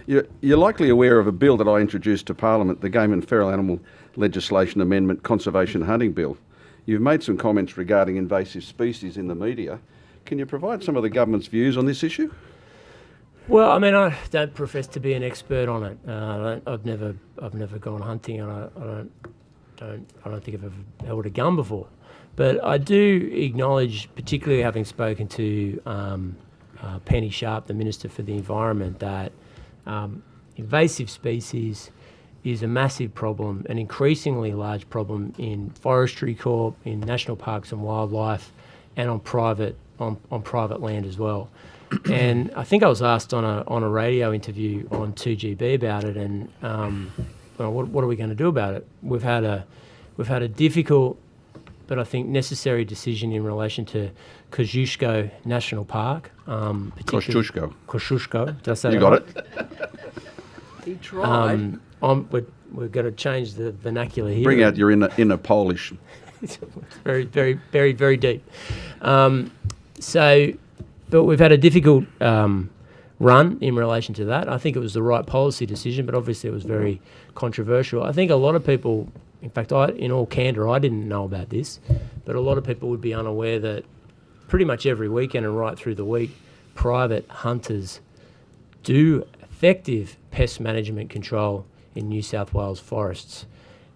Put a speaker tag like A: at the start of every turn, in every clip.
A: You're likely aware of a bill that I introduced to Parliament, the Game and Feral Animal Legislation Amendment Conservation Hunting Bill. You've made some comments regarding invasive species in the media. Can you provide some of the government's views on this issue?
B: Well, I mean, I don't profess to be an expert on it. I've never gone hunting, and I don't think I've ever held a gun before. But I do acknowledge, particularly having spoken to Penny Sharp, the Minister for the Environment, that invasive species is a massive problem, an increasingly large problem in forestry corp, in national parks and wildlife, and on private land as well. And I think I was asked on a radio interview on 2GB about it, and what are we going to do about it? We've had a difficult, but I think necessary decision in relation to Kosciuszko National Park. Kosciuszko. Did I say
A: you
B: that
A: got
B: right?
A: it.
C: He tried.
B: We're going to change the vernacular here.
A: Bring out your inner Polish.
B: It's very, very, very, very deep. But we've had a difficult run in relation to that. I think it was the right policy decision, but obviously it was very controversial. I think a lot of people, in fact, in all candour, I didn't know about this, but a lot of people would be unaware that pretty much every weekend and right through the week, private hunters do effective pest management control in New South Wales forests.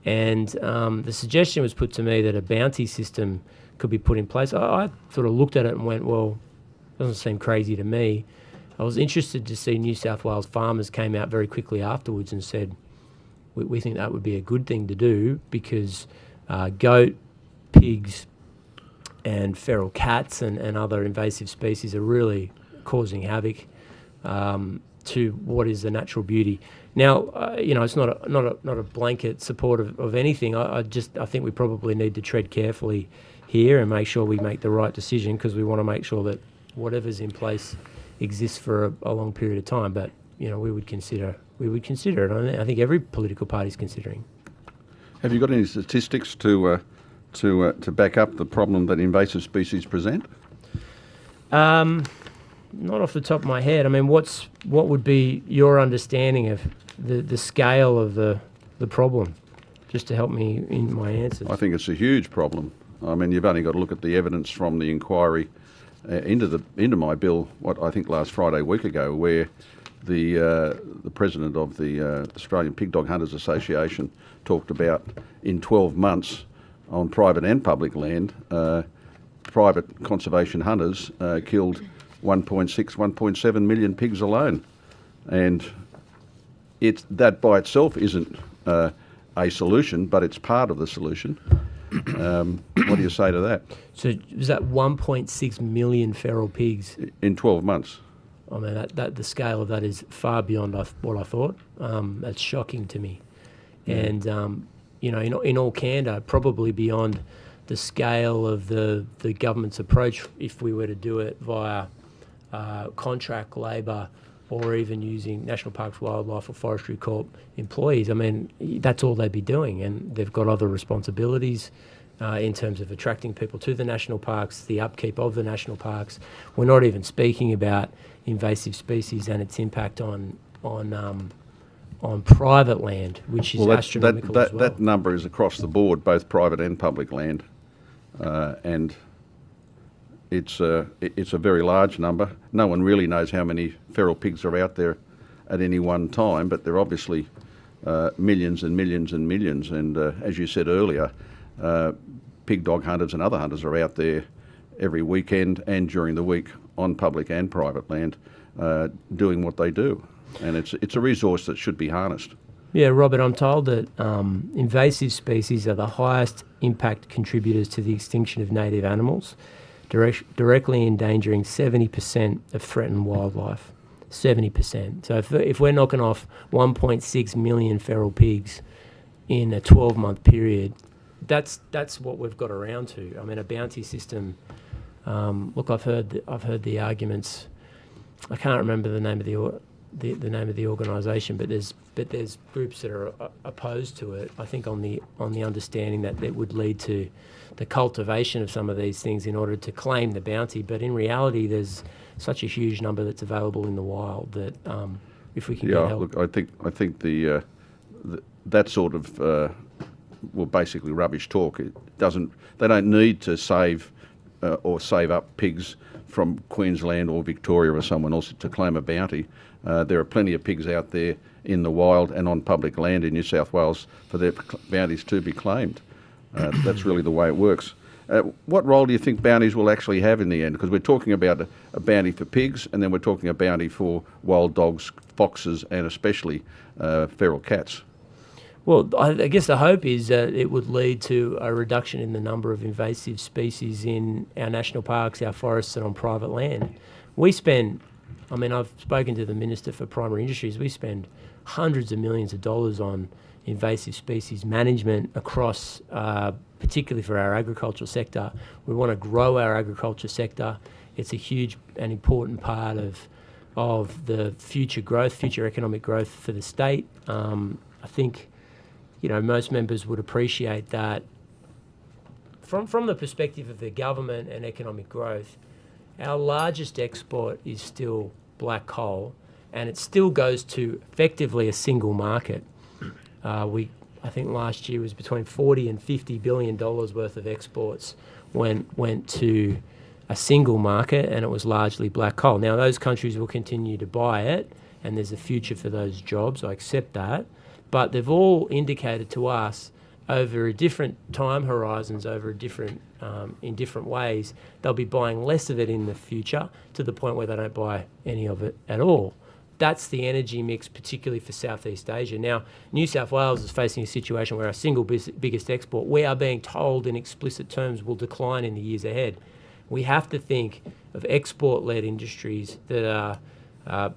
B: And the suggestion was put to me that a bounty system could be put in place. I sort of looked at it and went, well, doesn't seem crazy to me. I was interested to see New South Wales farmers came out very quickly afterwards and said, we think that would be a good thing to do because goat, pigs and feral cats and other invasive species are really causing havoc to what is the natural beauty. Now, it's not a blanket support of anything. I think we probably need to tread carefully here and make sure we make the right decision because we want to make sure that whatever's in place exists for a long period of time. But we would consider it. I think every political party is considering.
A: Have you got any statistics to back up the problem that invasive species present?
B: Not off the top of my head. I mean, what would be your understanding of the scale of the problem, just to help me in my answers?
A: I think it's a huge problem. I mean, you've only got to look at the evidence from the inquiry into my bill, what I think last Friday, a week ago, where the president of the Australian Pig Dog Hunters Association talked about in 12 months on private and public land, private conservation hunters killed 1.7 million pigs alone. And that by itself isn't a solution, but it's part of the solution. What do you say to that?
B: So is that 1.6 million feral pigs?
A: In 12 months.
B: I mean, that the scale of that is far beyond what I thought. That's shocking to me. And, in all candour, probably beyond the scale of the government's approach if we were to do it via contract labour or even using National Parks, Wildlife or Forestry Corp employees. I mean, that's all they'd be doing, and they've got other responsibilities in terms of attracting people to the national parks, the upkeep of the national parks. We're not even speaking about invasive species and its impact on private land, which is astronomical as well.
A: That number is across the board, both private and public land, and it's a very large number. No one really knows how many feral pigs are out there at any one time, but they're obviously millions and millions and millions. And as you said earlier, pig dog hunters and other hunters are out there every weekend and during the week on public and private land doing what they do. And it's a resource that should be harnessed.
B: Yeah, Robert, I'm told that invasive species are the highest impact contributors to the extinction of native animals, directly endangering 70% of threatened wildlife. 70%. So if we're knocking off 1.6 million feral pigs in a 12-month period, that's what we've got around to. I mean, a bounty system. Look, I've heard the arguments. I can't remember the name of the organisation, but there's groups that are opposed to it. I think on the understanding that it would lead to the cultivation of some of these things in order to claim the bounty. But in reality, there's such a huge number that's available in the wild that if we can
A: Yeah,
B: get help.
A: look, I think that sort of well, basically rubbish talk. It doesn't. They don't need to save or save up pigs from Queensland or Victoria or someone else to claim a bounty. There are plenty of pigs out there in the wild and on public land in New South Wales for their bounties to be claimed. That's really the way it works. What role do you think bounties will actually have in the end? Because we're talking about a bounty for pigs, and then we're talking a bounty for wild dogs, foxes, and especially feral cats.
B: Well, I guess the hope is that it would lead to a reduction in the number of invasive species in our national parks, our forests, and on private land. We spend, I mean, I've spoken to the Minister for Primary Industries, we spend hundreds of millions of dollars on invasive species management across, particularly for our agricultural sector. We want to grow our agriculture sector. It's a huge and important part of the future growth, future economic growth for the state. I think, you know, most members would appreciate that from the perspective of the government and economic growth, our largest export is still black coal, and it still goes to effectively a single market. I think last year was between $40 and $50 billion worth of exports went to a single market, and it was largely black coal. Now, those countries will continue to buy it, and there's a future for those jobs. I accept that. But they've all indicated to us over different time horizons, over different in different ways, they'll be buying less of it in the future to the point where they don't buy any of it at all. That's the energy mix, particularly for Southeast Asia. Now, New South Wales is facing a situation where our single biggest export, we are being told in explicit terms, will decline in the years ahead. We have to think of export-led industries that are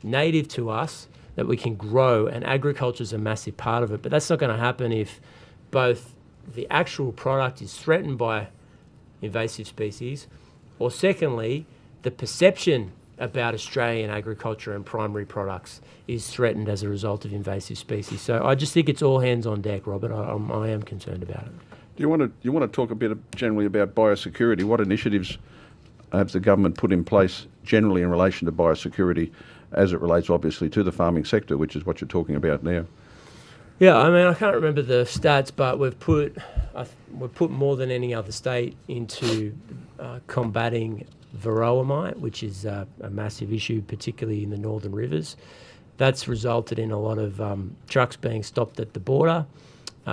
B: native to us, that we can grow, and agriculture is a massive part of it. But that's not going to happen if both the actual product is threatened by invasive species, or secondly, the perception about Australian agriculture and primary products is threatened as a result of invasive species. So I just think it's all hands on deck, Robert. I am concerned about it.
A: Do you want to talk a bit generally about biosecurity? What initiatives has the government put in place generally in relation to biosecurity, as it relates obviously to the farming sector, which is what you're talking about now?
B: Yeah, I mean, I can't remember the stats, but we've put more than any other state into combating varroa mite, which is a massive issue, particularly in the northern rivers. That's resulted in a lot of trucks being stopped at the border.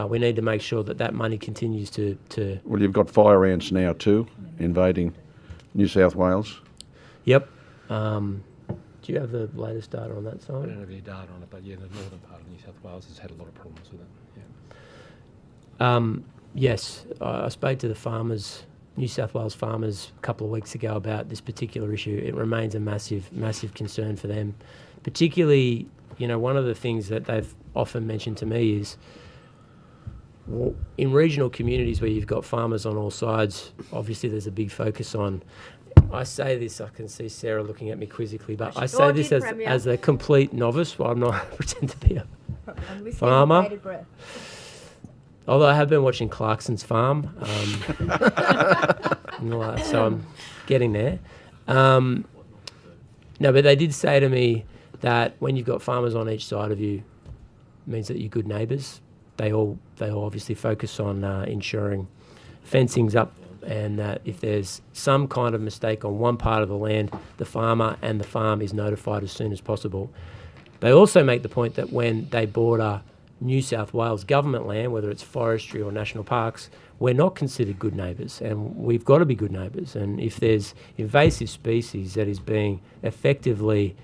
B: We need to make sure that money continues to...
A: Well, you've got fire ants now too, invading New South Wales.
B: Yep. Do you have the latest data on that side?
D: I don't have any data on it, but yeah, the northern part of New South Wales has had a lot of problems with it. Yeah.
B: Yes, I spoke to the farmers, New South Wales farmers, a couple of weeks ago about this particular issue. It remains a massive, massive concern for them. Particularly, you know, one of the things that they've often mentioned to me is, well, in regional communities where you've got farmers on all sides, obviously there's a big focus on... I say this, I can see Sarah looking at me quizzically, but I say this as a complete novice. Well, I'm not pretend to be a farmer. Although I have been watching Clarkson's Farm, so I'm getting there. No, but they did say to me that when you've got farmers on each side of you, it means that you're good neighbours. They all obviously focus on ensuring fencing's up, and that if there's some kind of mistake on one part of the land, the farmer and the farm is notified as soon as possible. They also make the point that when they border New South Wales government land, whether it's forestry or national parks, we're not considered good neighbours, and we've got to be good neighbours. And if there's invasive species that is being effectively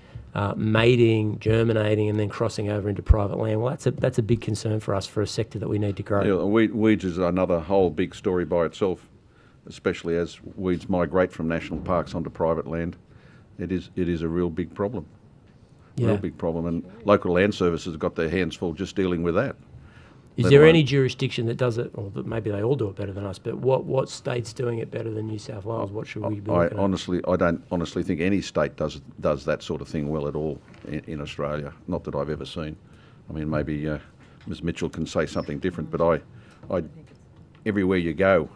B: mating, germinating, and then crossing over into private land, well, that's a big concern for us, for a sector that we need to grow.
A: Yeah, weeds is another whole big story by itself, especially as weeds migrate from national parks onto private land. It is a real big problem.
B: Yeah.
A: Real big problem, and local land services have got their hands full just dealing with that.
B: Is there any jurisdiction that does it, or maybe they all do it better than us, but what state's doing it better than New South Wales? What should we be looking at?
A: I don't honestly think any state does that sort of thing well at all in Australia. Not that I've ever seen. I mean, maybe Ms Mitchell can say something different, but I everywhere you go,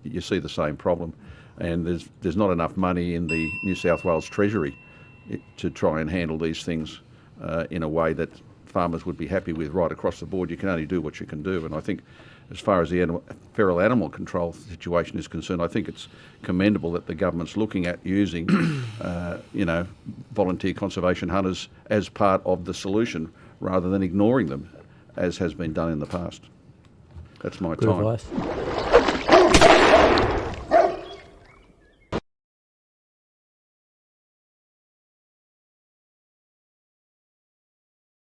A: you see the same problem, and there's not enough money in the New South Wales Treasury to try and handle these things in a way that farmers would be happy with right across the board. You can only do what you can do, and I think as far as the feral animal control situation is concerned, I think it's commendable that the government's looking at using, volunteer conservation hunters as part of the solution rather than ignoring them, as has been done in the past. That's my
B: Good
A: time.
B: advice.